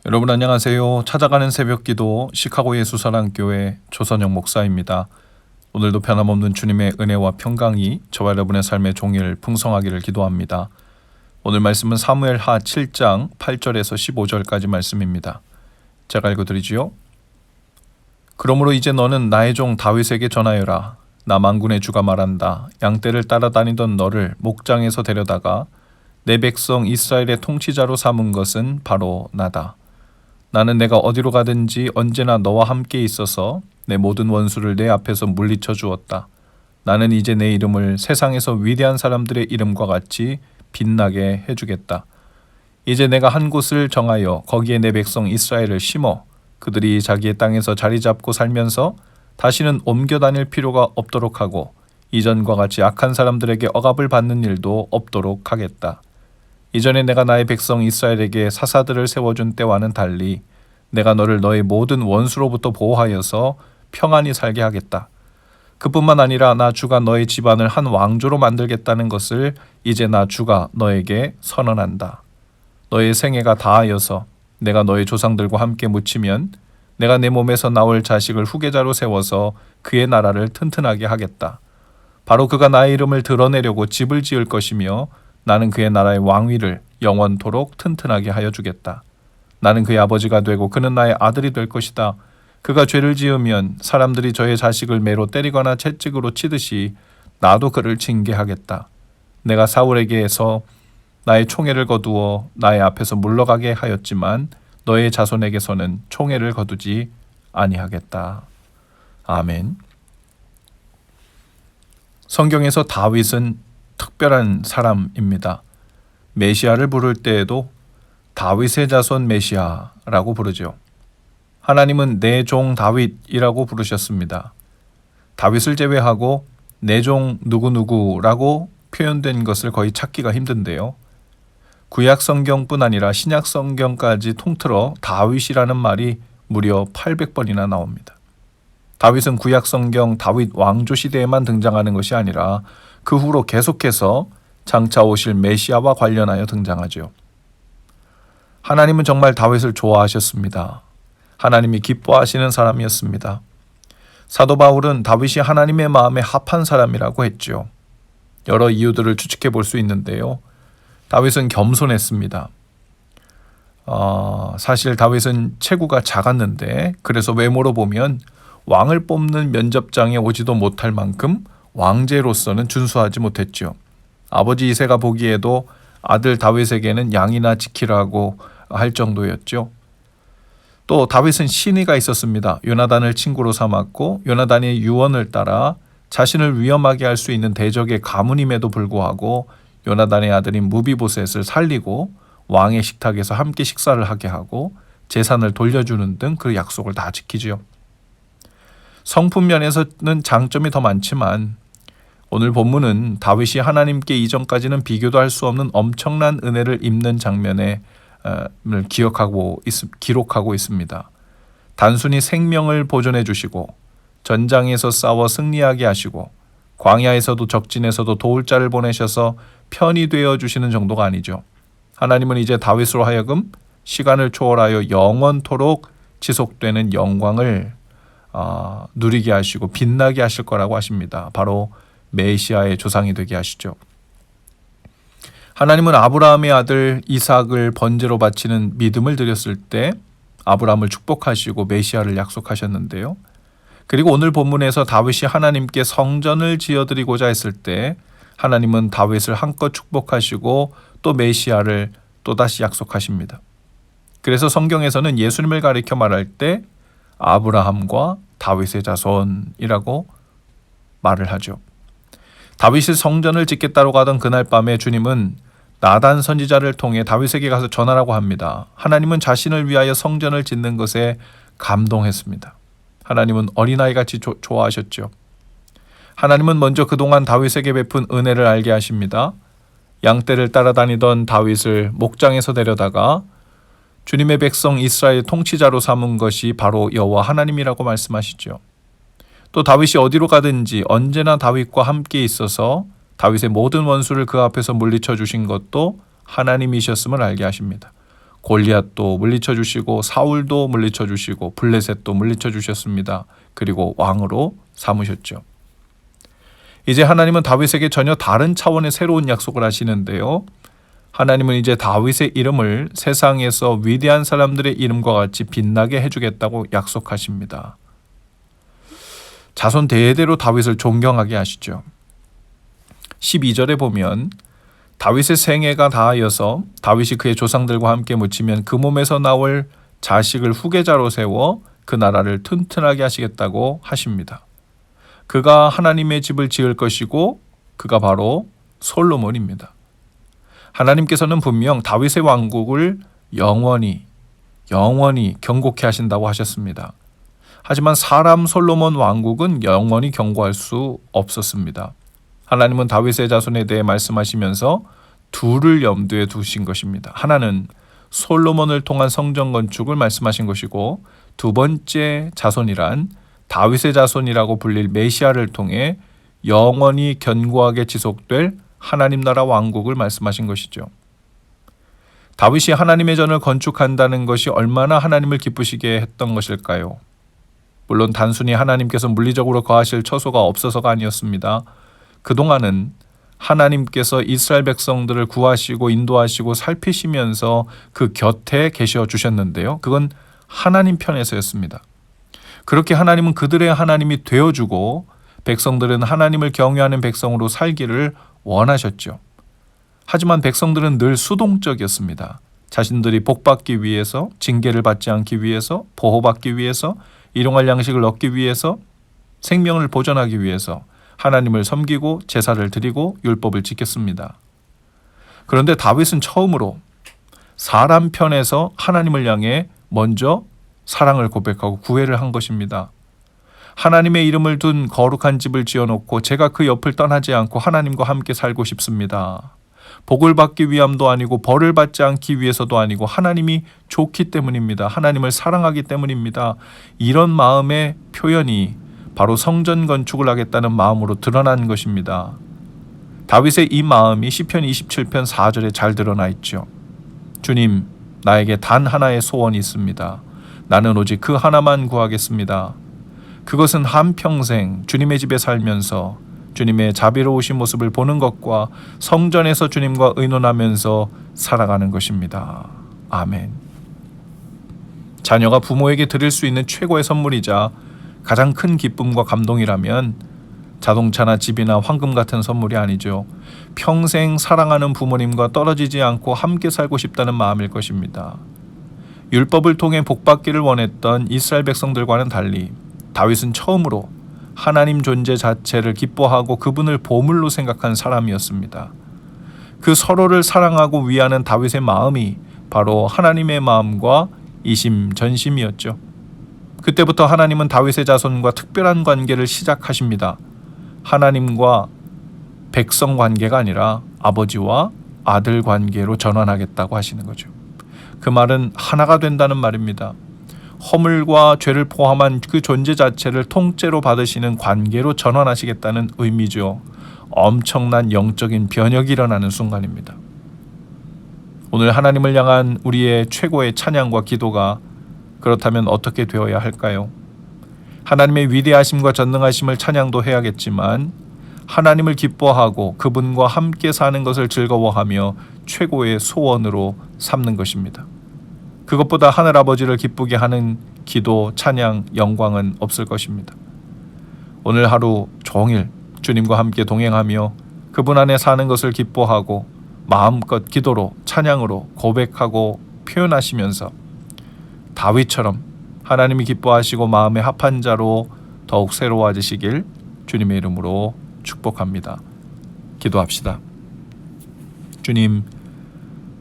여러분 안녕하세요. 찾아가는 새벽기도 시카고 예수사랑교회 조선영 목사입니다. 오늘도 변함없는 주님의 은혜와 평강이 저와 여러분의 삶의 종일 풍성하기를 기도합니다. 오늘 말씀은 사무엘하 7장 8절에서 15절까지 말씀입니다. 제가 읽어드리지요. 그러므로 이제 너는 나의 종 다윗에게 전하여라. 나 만군의 주가 말한다. 양떼를 따라다니던 너를 목장에서 데려다가 내 백성 이스라엘의 통치자로 삼은 것은 바로 나다. 나는 내가 어디로 가든지 언제나 너와 함께 있어서 내 모든 원수를 내 앞에서 물리쳐 주었다. 나는 이제 내 이름을 세상에서 위대한 사람들의 이름과 같이 빛나게 해주겠다. 이제 내가 한 곳을 정하여 거기에 내 백성 이스라엘을 심어 그들이 자기의 땅에서 자리 잡고 살면서 다시는 옮겨 다닐 필요가 없도록 하고 이전과 같이 악한 사람들에게 억압을 받는 일도 없도록 하겠다. 이전에 내가 나의 백성 이스라엘에게 사사들을 세워준 때와는 달리 내가 너를 너의 모든 원수로부터 보호하여서 평안히 살게 하겠다. 그뿐만 아니라 나 주가 너의 집안을 한 왕조로 만들겠다는 것을 이제 나 주가 너에게 선언한다. 너의 생애가 다하여서 내가 너의 조상들과 함께 묻히면 내가 내 몸에서 나올 자식을 후계자로 세워서 그의 나라를 튼튼하게 하겠다. 바로 그가 나의 이름을 드러내려고 집을 지을 것이며 나는 그의 나라의 왕위를 영원토록 튼튼하게 하여 주겠다. 나는 그의 아버지가 되고 그는 나의 아들이 될 것이다. 그가 죄를 지으면 사람들이 저의 자식을 매로 때리거나 채찍으로 치듯이 나도 그를 징계하겠다. 내가 사울에게서 나의 총애를 거두어 나의 앞에서 물러가게 하였지만 너의 자손에게서는 총애를 거두지 아니하겠다. 아멘. 성경에서 다윗은 특별한 사람입니다. 메시아를 부를 때에도 다윗의 자손 메시아라고 부르죠. 하나님은 내 종 다윗이라고 부르셨습니다. 다윗을 제외하고 내 종 누구누구라고 표현된 것을 거의 찾기가 힘든데요. 구약 성경뿐 아니라 신약 성경까지 통틀어 다윗이라는 말이 무려 800번이나 나옵니다. 다윗은 구약 성경 다윗 왕조 시대에만 등장하는 것이 아니라 그 후로 계속해서 장차 오실 메시아와 관련하여 등장하죠. 하나님은 정말 다윗을 좋아하셨습니다. 하나님이 기뻐하시는 사람이었습니다. 사도 바울은 다윗이 하나님의 마음에 합한 사람이라고 했죠. 여러 이유들을 추측해 볼 수 있는데요. 다윗은 겸손했습니다. 사실 다윗은 체구가 작았는데 그래서 외모로 보면 왕을 뽑는 면접장에 오지도 못할 만큼 왕제로서는 준수하지 못했죠. 아버지 이새가 보기에도 아들 다윗에게는 양이나 지키라고 할 정도였죠. 또 다윗은 신의가 있었습니다. 요나단을 친구로 삼았고 요나단의 유언을 따라 자신을 위험하게 할 수 있는 대적의 가문임에도 불구하고 요나단의 아들인 무비보셋을 살리고 왕의 식탁에서 함께 식사를 하게 하고 재산을 돌려주는 등 그 약속을 다 지키지요. 성품 면에서는 장점이 더 많지만 오늘 본문은 다윗이 하나님께 이전까지는 비교도 할 수 없는 엄청난 은혜를 입는 장면을 기록하고 있습니다. 단순히 생명을 보존해 주시고 전장에서 싸워 승리하게 하시고 광야에서도 적진에서도 도울 자를 보내셔서 편이 되어 주시는 정도가 아니죠. 하나님은 이제 다윗으로 하여금 시간을 초월하여 영원토록 지속되는 영광을 누리게 하시고 빛나게 하실 거라고 하십니다. 바로 메시아의 조상이 되게 하시죠. 하나님은 아브라함의 아들 이삭을 번제로 바치는 믿음을 드렸을 때 아브라함을 축복하시고 메시아를 약속하셨는데요. 그리고 오늘 본문에서 다윗이 하나님께 성전을 지어드리고자 했을 때 하나님은 다윗을 한껏 축복하시고 또 메시아를 또다시 약속하십니다. 그래서 성경에서는 예수님을 가리켜 말할 때 아브라함과 다윗의 자손이라고 말을 하죠. 다윗이 성전을 짓겠다고 하던 그날 밤에 주님은 나단 선지자를 통해 다윗에게 가서 전하라고 합니다. 하나님은 자신을 위하여 성전을 짓는 것에 감동했습니다. 하나님은 어린아이같이 좋아하셨죠. 하나님은 먼저 그동안 다윗에게 베푼 은혜를 알게 하십니다. 양떼를 따라다니던 다윗을 목장에서 데려다가 주님의 백성 이스라엘 통치자로 삼은 것이 바로 여호와 하나님이라고 말씀하시죠. 또 다윗이 어디로 가든지 언제나 다윗과 함께 있어서 다윗의 모든 원수를 그 앞에서 물리쳐 주신 것도 하나님이셨음을 알게 하십니다. 골리앗도 물리쳐 주시고 사울도 물리쳐 주시고 블레셋도 물리쳐 주셨습니다. 그리고 왕으로 삼으셨죠. 이제 하나님은 다윗에게 전혀 다른 차원의 새로운 약속을 하시는데요. 하나님은 이제 다윗의 이름을 세상에서 위대한 사람들의 이름과 같이 빛나게 해주겠다고 약속하십니다. 자손 대대로 다윗을 존경하게 하시죠. 12절에 보면 다윗의 생애가 다하여서 다윗이 그의 조상들과 함께 묻히면 그 몸에서 나올 자식을 후계자로 세워 그 나라를 튼튼하게 하시겠다고 하십니다. 그가 하나님의 집을 지을 것이고 그가 바로 솔로몬입니다. 하나님께서는 분명 다윗의 왕국을 영원히 경고케 하신다고 하셨습니다. 하지만 사람 솔로몬 왕국은 영원히 경고할 수 없었습니다. 하나님은 다윗의 자손에 대해 말씀하시면서 둘을 염두에 두신 것입니다. 하나는 솔로몬을 통한 성전 건축을 말씀하신 것이고 두 번째 자손이란 다윗의 자손이라고 불릴 메시아를 통해 영원히 견고하게 지속될 하나님 나라 왕국을 말씀하신 것이죠. 다윗이 하나님의 전을 건축한다는 것이 얼마나 하나님을 기쁘시게 했던 것일까요? 물론 단순히 하나님께서 물리적으로 거하실 처소가 없어서가 아니었습니다. 그동안은 하나님께서 이스라엘 백성들을 구하시고 인도하시고 살피시면서 그 곁에 계셔 주셨는데요. 그건 하나님 편에서였습니다. 그렇게 하나님은 그들의 하나님이 되어주고 백성들은 하나님을 경외하는 백성으로 살기를 원하셨죠. 하지만 백성들은 늘 수동적이었습니다. 자신들이 복받기 위해서, 징계를 받지 않기 위해서, 보호받기 위해서, 일용할 양식을 얻기 위해서, 생명을 보존하기 위해서 하나님을 섬기고 제사를 드리고 율법을 지켰습니다. 그런데 다윗은 처음으로 사람 편에서 하나님을 향해 먼저 사랑을 고백하고 구애를 한 것입니다. 하나님의 이름을 둔 거룩한 집을 지어놓고 제가 그 옆을 떠나지 않고 하나님과 함께 살고 싶습니다. 복을 받기 위함도 아니고 벌을 받지 않기 위해서도 아니고 하나님이 좋기 때문입니다. 하나님을 사랑하기 때문입니다. 이런 마음의 표현이 바로 성전 건축을 하겠다는 마음으로 드러난 것입니다. 다윗의 이 마음이 시편 27편 4절에 잘 드러나 있죠. 주님, 나에게 단 하나의 소원이 있습니다. 나는 오직 그 하나만 구하겠습니다. 그것은 한평생 주님의 집에 살면서 주님의 자비로우신 모습을 보는 것과 성전에서 주님과 의논하면서 살아가는 것입니다. 아멘. 자녀가 부모에게 드릴 수 있는 최고의 선물이자 가장 큰 기쁨과 감동이라면 자동차나 집이나 황금 같은 선물이 아니죠. 평생 사랑하는 부모님과 떨어지지 않고 함께 살고 싶다는 마음일 것입니다. 율법을 통해 복받기를 원했던 이스라엘 백성들과는 달리 다윗은 처음으로 하나님 존재 자체를 기뻐하고 그분을 보물로 생각한 사람이었습니다. 그 서로를 사랑하고 위하는 다윗의 마음이 바로 하나님의 마음과 이심전심이었죠. 그때부터 하나님은 다윗의 자손과 특별한 관계를 시작하십니다. 하나님과 백성 관계가 아니라 아버지와 아들 관계로 전환하겠다고 하시는 거죠. 그 말은 하나가 된다는 말입니다. 허물과 죄를 포함한 그 존재 자체를 통째로 받으시는 관계로 전환하시겠다는 의미죠. 엄청난 영적인 변혁이 일어나는 순간입니다. 오늘 하나님을 향한 우리의 최고의 찬양과 기도가 그렇다면 어떻게 되어야 할까요? 하나님의 위대하심과 전능하심을 찬양도 해야겠지만 하나님을 기뻐하고 그분과 함께 사는 것을 즐거워하며 최고의 소원으로 삼는 것입니다. 그것보다 하늘아버지를 기쁘게 하는 기도, 찬양, 영광은 없을 것입니다. 오늘 하루 종일 주님과 함께 동행하며 그분 안에 사는 것을 기뻐하고 마음껏 기도로, 찬양으로 고백하고 표현하시면서 다윗처럼 하나님이 기뻐하시고 마음에 합한 자로 더욱 새로워지시길 주님의 이름으로 축복합니다. 기도합시다. 주님,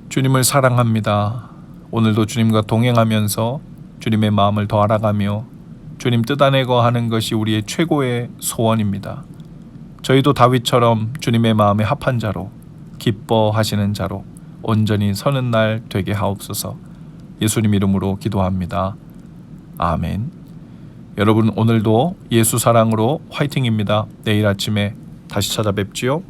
주님을 사랑합니다. 오늘도 주님과 동행하면서 주님의 마음을 더 알아가며 주님 뜻 안에 거하는 것이 우리의 최고의 소원입니다. 저희도 다윗처럼 주님의 마음에 합한 자로, 기뻐하시는 자로 온전히 서는 날 되게 하옵소서. 예수님 이름으로 기도합니다. 아멘. 여러분, 오늘도 예수 사랑으로 화이팅입니다. 내일 아침에 다시 찾아뵙지요.